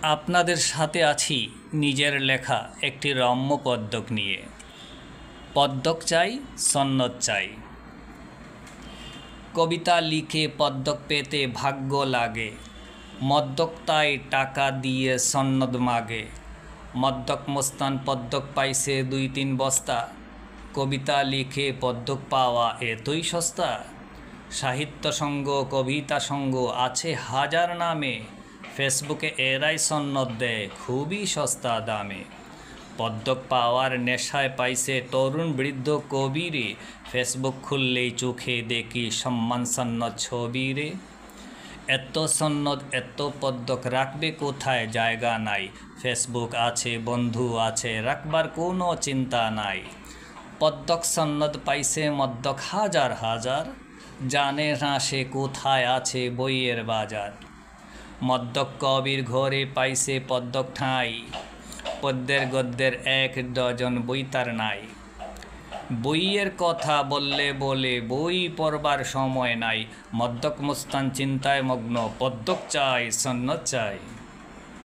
আপনাদের সাথে আছি নিজের লেখা একটি রম্য পদ্যক নিয়ে। পদ্যক চাই, সন্ন্যদ চাই। কবিতা লিখে পদ্যক পেতে ভাগ্য লাগে, মদ্যক তাই টাকা দিয়ে সন্ন্যদ মাগে। মদ্যক মস্তান পদ্যক পাইছে 2-3 বস্তা, কবিতা লিখে পদ্যক পাওয়া এতই সস্তা। সাহিত্য সঙ্গ কবিতা সঙ্গ আছে হাজার নামে, ফেসবুকে এরাই সন্ন্যদ দেয় খুবই সস্তা দামে। পদ্যক পাওয়ার নেশায় পাইছে তরুণ বৃদ্ধ কবিরে, ফেসবুক খুললেই চোখে দেখি সম্মান সন্ন্যদ ছবিরে। এত সন্ন্যদ এত পদ্যক রাখবে কোথায় জায়গা নাই, ফেসবুক আছে বন্ধু আছে রাখবার কোনো চিন্তা নাই। পদ্যক সন্ন্যদ পাইছে মদ্যক হাজার হাজার, জানে না সে কোথায় আছে বইয়ের বাজার। মদ্যক কবির ঘরে পাইছে পদ্যক ঠাঁই, পদ্যের গদ্যের 1 ডজন বই তার নাই। বইয়ের কথা বললে বলে বই পড়বার সময় নাই, মদ্যক মস্তান চিন্তায় মগ্ন পদ্যক চাই সন্ন্যদ চাই।